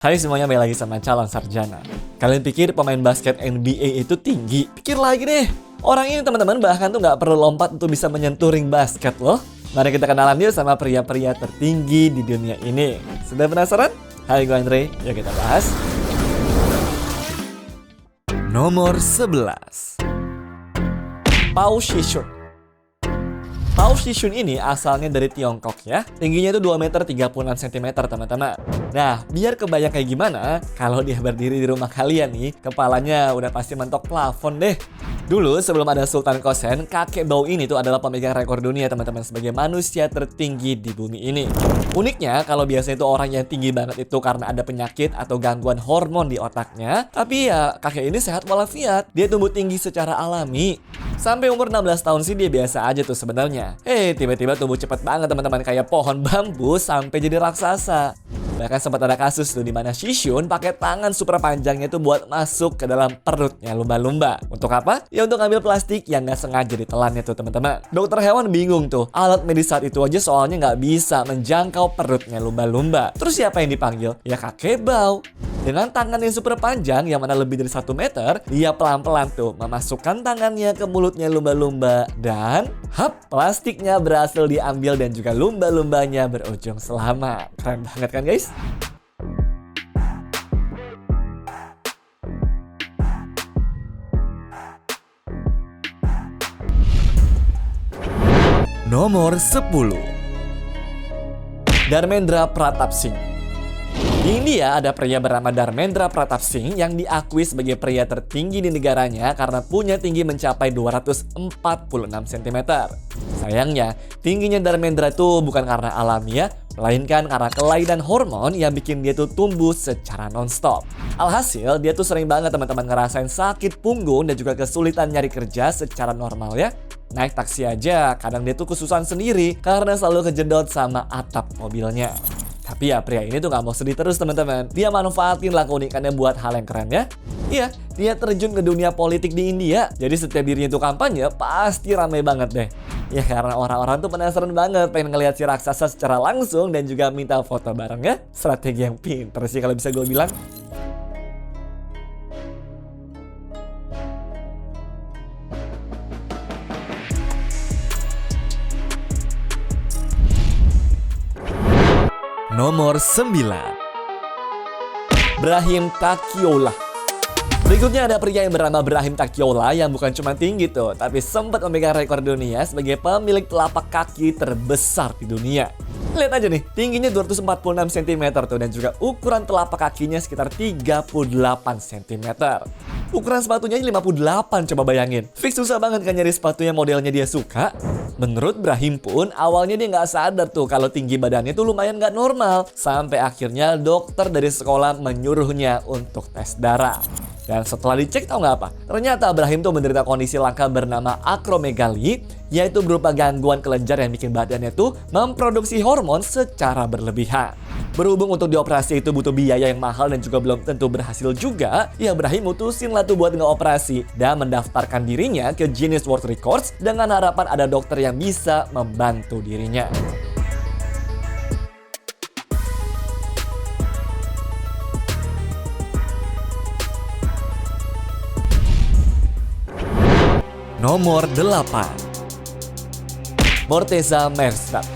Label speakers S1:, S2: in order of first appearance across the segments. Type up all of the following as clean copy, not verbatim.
S1: Hai semuanya, balik lagi sama Calon Sarjana. Kalian pikir pemain basket NBA itu tinggi? Pikir lagi deh. Orang ini teman-teman bahkan tuh nggak perlu lompat untuk bisa menyentuh ring basket loh. Mari kita kenalan yuk sama pria-pria tertinggi di dunia ini. Sudah penasaran? Hai, gue Andre. Yuk kita bahas. Nomor 11, Pao Shishun. Pao Shishun ini asalnya dari Tiongkok ya. Tingginya itu 2 meter 36 cm teman-teman. Nah, biar kebayang kayak gimana, kalau dia berdiri di rumah kalian nih, kepalanya udah pasti mentok plafon deh. Dulu sebelum ada Sultan Kosen, kakek bau ini tuh adalah pemegang rekor dunia teman-teman sebagai manusia tertinggi di bumi ini. Uniknya, kalau biasanya itu orang yang tinggi banget itu karena ada penyakit atau gangguan hormon di otaknya. Tapi ya, kakek ini sehat walafiat. Dia tumbuh tinggi secara alami. Sampai umur 16 tahun sih dia biasa aja tuh sebenarnya. Tiba-tiba tumbuh cepet banget teman-teman, kayak pohon bambu sampai jadi raksasa. Bahkan sempat ada kasus tuh di mana Shishun pakai tangan super panjangnya tuh buat masuk ke dalam perutnya lumba-lumba. Untuk apa? Ya untuk ngambil plastik yang nggak sengaja ditelannya tuh teman-teman. Dokter hewan bingung tuh. Alat medis saat itu aja soalnya nggak bisa menjangkau perutnya lumba-lumba. Terus siapa yang dipanggil? Ya kakek bau. Dengan tangan yang super panjang yang mana lebih dari 1 meter, dia pelan-pelan tuh memasukkan tangannya ke mulutnya lumba-lumba. Dan plastiknya berhasil diambil dan juga lumba-lumbanya berujung selamat. Keren banget kan guys? Nomor 10, Dharmendra Pratap Singh. Di India ada pria bernama Dharmendra Pratap Singh yang diakui sebagai pria tertinggi di negaranya karena punya tinggi mencapai 246 cm. Sayangnya, tingginya Dharmendra itu bukan karena alamiah, melainkan karena kelainan hormon yang bikin dia tuh tumbuh secara nonstop. Alhasil, dia tuh sering banget teman-teman ngerasain sakit punggung dan juga kesulitan nyari kerja secara normal ya. Naik taksi aja, kadang dia tuh kesusahan sendiri karena selalu kejedot sama atap mobilnya. Tapi ya pria ini tuh gak mau sedih terus teman-teman. Dia manfaatin lah keunikannya buat hal yang keren ya. Iya, dia terjun ke dunia politik di India. Jadi setiap dirinya tuh kampanye pasti ramai banget deh. Ya karena orang-orang tuh penasaran banget pengen ngelihat si raksasa secara langsung dan juga minta foto bareng ya. Strategi yang pinter sih kalau bisa gue bilang. Nomor 9, Brahim Takiola. Berikutnya ada pria yang bernama Brahim Takiola yang bukan cuma tinggi tuh, tapi sempat memegang rekor dunia sebagai pemilik telapak kaki terbesar di dunia. Lihat aja nih, tingginya 246 cm tuh dan juga ukuran telapak kakinya sekitar 38 cm. Ukuran sepatunya 58, coba bayangin. Fix susah banget kan nyari sepatu yang modelnya dia suka. Menurut Brahim pun, awalnya dia nggak sadar tuh kalau tinggi badannya tuh lumayan nggak normal. Sampai akhirnya dokter dari sekolah menyuruhnya untuk tes darah. Dan setelah dicek tahu nggak apa? Ternyata Brahim tuh menderita kondisi langka bernama akromegali, yaitu berupa gangguan kelenjar yang bikin badannya tuh memproduksi hormon secara berlebihan. Berhubung untuk dioperasi itu butuh biaya yang mahal dan juga belum tentu berhasil juga, ya Brahim mutusin lah tuh buat ngeoperasi dan mendaftarkan dirinya ke Guinness World Records dengan harapan ada dokter yang bisa membantu dirinya. Nomor 8, Morteza Mersadt.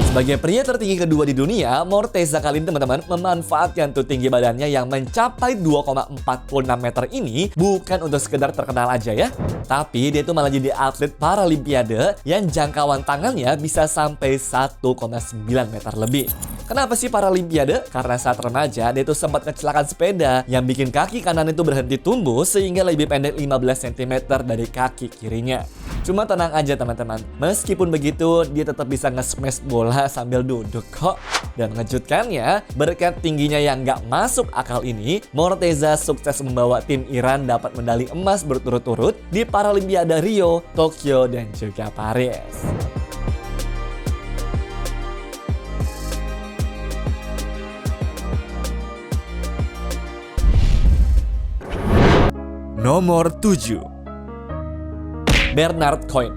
S1: Sebagai pria tertinggi kedua di dunia, Morteza kali ini teman-teman memanfaatkan tuh tinggi badannya yang mencapai 2,46 meter ini bukan untuk sekedar terkenal aja ya. Tapi dia tuh malah jadi atlet paralimpiade yang jangkauan tangannya bisa sampai 1,9 meter lebih. Kenapa sih paralimpiade? Karena saat remaja dia tuh sempat kecelakaan sepeda yang bikin kaki kanan itu berhenti tumbuh sehingga lebih pendek 15 cm dari kaki kirinya. Cuma tenang aja teman-teman, meskipun begitu dia tetap bisa nge-smash bola sambil duduk kok. Dan mengejutkannya, berkat tingginya yang gak masuk akal ini, Morteza sukses membawa tim Iran dapat medali emas berturut-turut di Paralimpiade Rio, Tokyo, dan juga Paris. Nomor 7, Bernard Coin.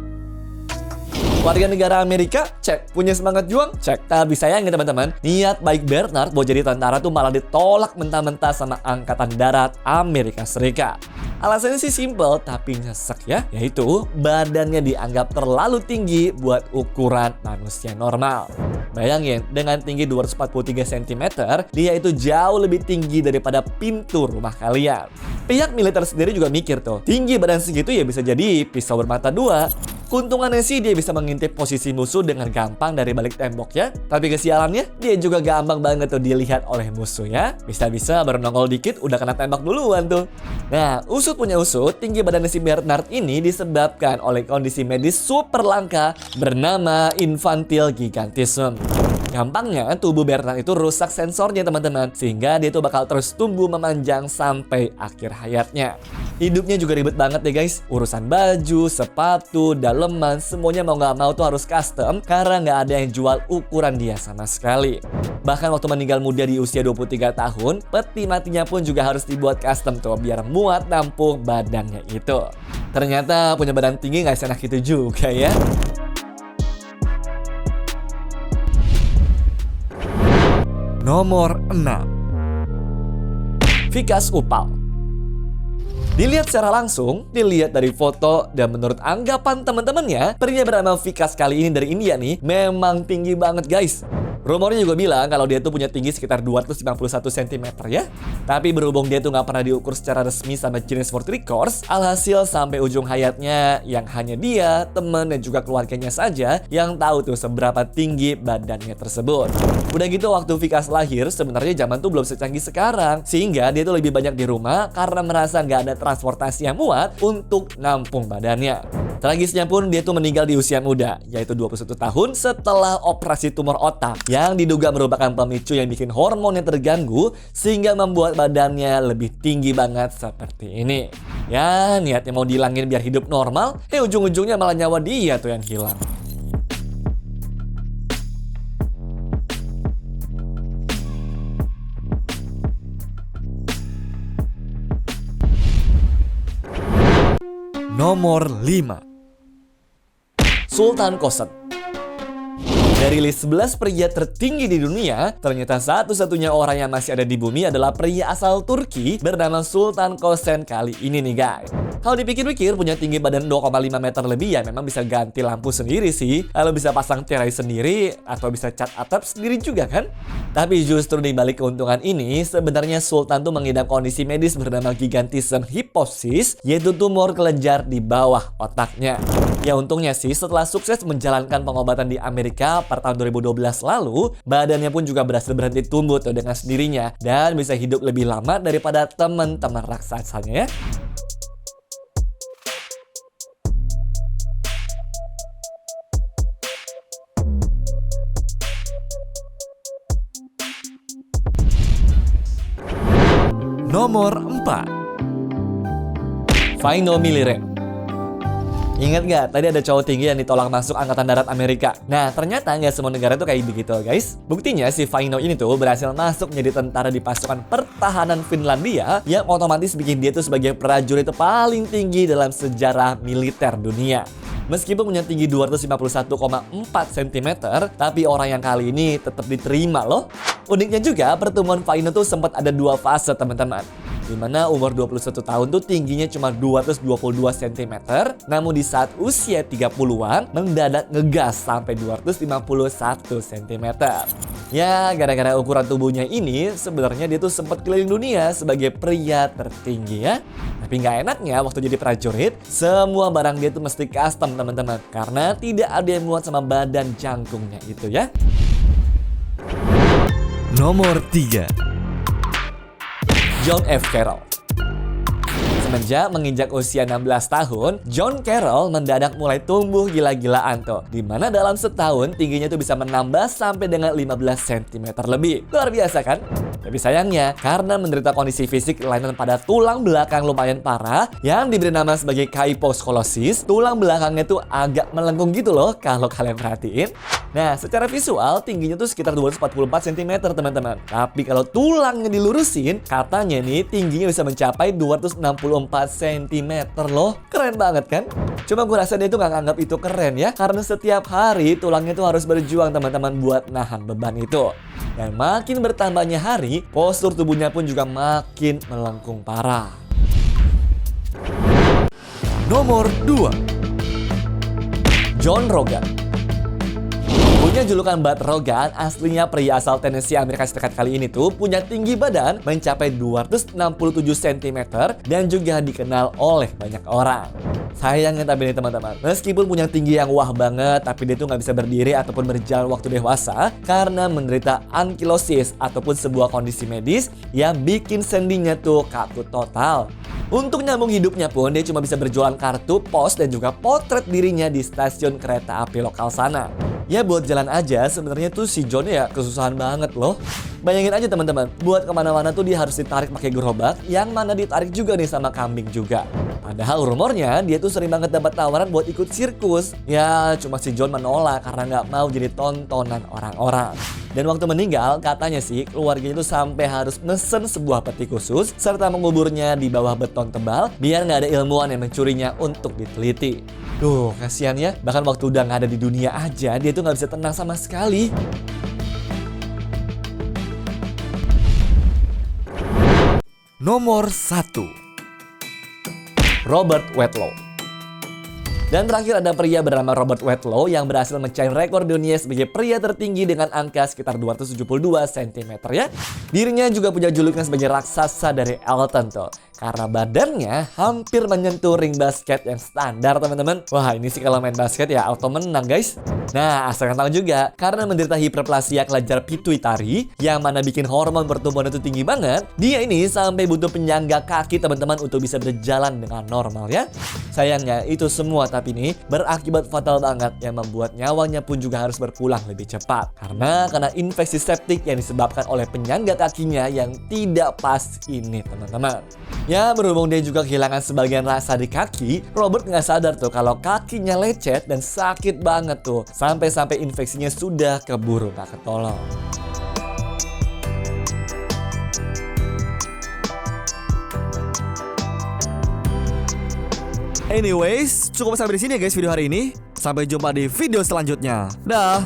S1: Warga negara Amerika? Cek. Punya semangat juang? Cek. Tapi sayangnya teman-teman, niat baik Bernard buat jadi tentara tuh malah ditolak mentah-mentah sama Angkatan Darat Amerika Serikat. Alasannya sih simple tapi nyesek ya, yaitu badannya dianggap terlalu tinggi buat ukuran manusia normal. Bayangin, dengan tinggi 243 cm, dia itu jauh lebih tinggi daripada pintu rumah kalian. Pihak militer sendiri juga mikir tuh, tinggi badan segitu ya bisa jadi pisau bermata dua. Keuntungannya sih dia bisa mengintip posisi musuh dengan gampang dari balik tembok ya. Tapi kesialannya, dia juga gampang banget tuh dilihat oleh musuh ya. Bisa-bisa baru nongol dikit udah kena tembak duluan tuh. Nah, usut punya usut, tinggi badan si Bernard ini disebabkan oleh kondisi medis super langka bernama infantile gigantism. Gampangnya, tubuh Bernard itu rusak sensornya teman-teman, sehingga dia tuh bakal terus tumbuh memanjang sampai akhir hayatnya. Hidupnya juga ribet banget deh guys. Urusan baju, sepatu, daleman, semuanya mau nggak mau tuh harus custom karena nggak ada yang jual ukuran dia sama sekali. Bahkan waktu meninggal muda di usia 23 tahun, peti matinya pun juga harus dibuat custom tuh biar muat nampung badannya itu. Ternyata punya badan tinggi nggak senak itu juga ya. Nomor 6. Vikas Upal. Dilihat secara langsung, dilihat dari foto, dan menurut anggapan teman-temannya, pria bernama Vikas kali ini dari India nih memang tinggi banget guys. Rumornya juga bilang kalau dia tuh punya tinggi sekitar 251 cm ya. Tapi berhubung dia tuh nggak pernah diukur secara resmi sama Guinness World Records, alhasil sampai ujung hayatnya yang hanya dia, teman dan juga keluarganya saja yang tahu tuh seberapa tinggi badannya tersebut. Udah gitu waktu Vikas lahir, sebenarnya zaman tuh belum secanggih sekarang, sehingga dia tuh lebih banyak di rumah karena merasa nggak ada transportasi yang muat untuk nampung badannya. Tragisnya pun dia tuh meninggal di usia muda, yaitu 21 tahun setelah operasi tumor otak yang diduga merupakan pemicu yang bikin hormonnya terganggu sehingga membuat badannya lebih tinggi banget seperti ini. Ya, niatnya mau dihilangin biar hidup normal, ujung-ujungnya malah nyawa dia tuh yang hilang. Nomor 5. Sultan Kosen. Dari list 11 pria tertinggi di dunia, ternyata satu-satunya orang yang masih ada di bumi adalah pria asal Turki bernama Sultan Kosen kali ini nih guys. Kalau dipikir-pikir punya tinggi badan 2,5 meter lebih ya memang bisa ganti lampu sendiri sih. Lalu bisa pasang tirai sendiri atau bisa cat atap sendiri juga kan? Tapi justru di balik keuntungan ini, sebenarnya Sultan tuh mengidap kondisi medis bernama gigantism hypophysis, yaitu tumor kelenjar di bawah otaknya. Ya untungnya sih setelah sukses menjalankan pengobatan di Amerika per tahun 2012 lalu, badannya pun juga berhasil berhenti tumbuh tuh dengan sendirinya dan bisa hidup lebih lama daripada teman-teman raksasanya ya. Nomor 4. Vaino Miliren. Ingat gak? Tadi ada cowok tinggi yang ditolak masuk Angkatan Darat Amerika. Nah, ternyata nggak semua negara tuh kayak begitu, guys. Buktinya si Vaino ini tuh berhasil masuk menjadi tentara di pasukan pertahanan Finlandia yang otomatis bikin dia tuh sebagai prajurit paling tinggi dalam sejarah militer dunia. Meskipun punya tinggi 251,4 cm, tapi orang yang kali ini tetap diterima loh. Uniknya juga, pertemuan Vaino tuh sempat ada dua fase teman-teman. Dimana umur 21 tahun tuh tingginya cuma 222 cm, namun di saat usia 30-an mendadak ngegas sampai 251 cm. Ya, gara-gara ukuran tubuhnya ini, sebenarnya dia tuh sempat keliling dunia sebagai pria tertinggi ya. Tapi nggak enaknya waktu jadi prajurit, semua barang dia tuh mesti custom teman-teman. Karena tidak ada yang muat sama badan jangkungnya itu ya. Nomor 3. John F. Carroll. Semenjak menginjak usia 16 tahun, John Carroll mendadak mulai tumbuh gila-gilaan tuh. Dimana dalam setahun tingginya tuh bisa menambah sampai dengan 15 cm lebih. Luar biasa kan? Tapi sayangnya, karena menderita kondisi fisik kelainan pada tulang belakang lumayan parah yang diberi nama sebagai kyphoskolosis, tulang belakangnya tuh agak melengkung gitu loh kalau kalian perhatiin. Nah, secara visual tingginya tuh sekitar 244 cm teman-teman. Tapi kalau tulangnya dilurusin, katanya nih tingginya bisa mencapai 264 cm loh. Keren banget kan? Cuma gue rasa dia tuh gak nganggap itu keren ya, karena setiap hari tulangnya tuh harus berjuang teman-teman buat nahan beban itu. Dan makin bertambahnya hari, postur tubuhnya pun juga makin melengkung parah. Nomor 2, John Rogan. Punya julukan Bud Rogan, aslinya pria asal Tennessee, Amerika Serikat kali ini tuh punya tinggi badan mencapai 267 cm dan juga dikenal oleh banyak orang. Sayangnya tapi nih teman-teman, meskipun punya tinggi yang wah banget, tapi dia tuh nggak bisa berdiri ataupun berjalan waktu dewasa karena menderita ankilosis ataupun sebuah kondisi medis yang bikin sendinya tuh kaku total. Untuk nyambung hidupnya pun dia cuma bisa berjualan kartu pos dan juga potret dirinya di stasiun kereta api lokal sana. Ya buat jalan aja sebenarnya tuh si John ya kesusahan banget loh. Bayangin aja teman-teman, buat kemana-mana tuh dia harus ditarik pakai gerobak, yang mana ditarik juga nih sama kambing juga. Padahal rumornya dia tuh sering banget dapat tawaran buat ikut sirkus. Ya cuma si John menolak karena nggak mau jadi tontonan orang-orang. Dan waktu meninggal katanya sih keluarganya tuh sampai harus mesen sebuah peti khusus serta menguburnya di bawah beton tebal biar nggak ada ilmuwan yang mencurinya untuk diteliti. Duh kasihan ya, bahkan waktu udah nggak ada di dunia aja dia tuh nggak bisa tenang sama sekali. Nomor 1, Robert Wadlow. Dan terakhir ada pria bernama Robert Wadlow yang berhasil mencapai rekor dunia sebagai pria tertinggi dengan angka sekitar 272 cm ya. Dirinya juga punya julukan sebagai raksasa dari Elton tuh, karena badannya hampir menyentuh ring basket yang standar teman-teman. Wah ini sih kalau main basket ya auto menang guys. Nah asalkan tahu juga, karena menderita hiperplasia kelenjar pituitari yang mana bikin hormon pertumbuhan itu tinggi banget, dia ini sampai butuh penyangga kaki teman-teman untuk bisa berjalan dengan normal ya. Sayangnya itu semua tapi ini berakibat fatal banget yang membuat nyawanya pun juga harus berpulang lebih cepat karena infeksi septik yang disebabkan oleh penyangga kakinya yang tidak pas ini teman-teman. Ya berhubung dia juga kehilangan sebagian rasa di kaki, Robert nggak sadar tuh kalau kakinya lecet dan sakit banget tuh sampai infeksinya sudah keburu nggak ketolong. Anyways, cukup sampai di sini ya guys video hari ini. Sampai jumpa di video selanjutnya. Dah.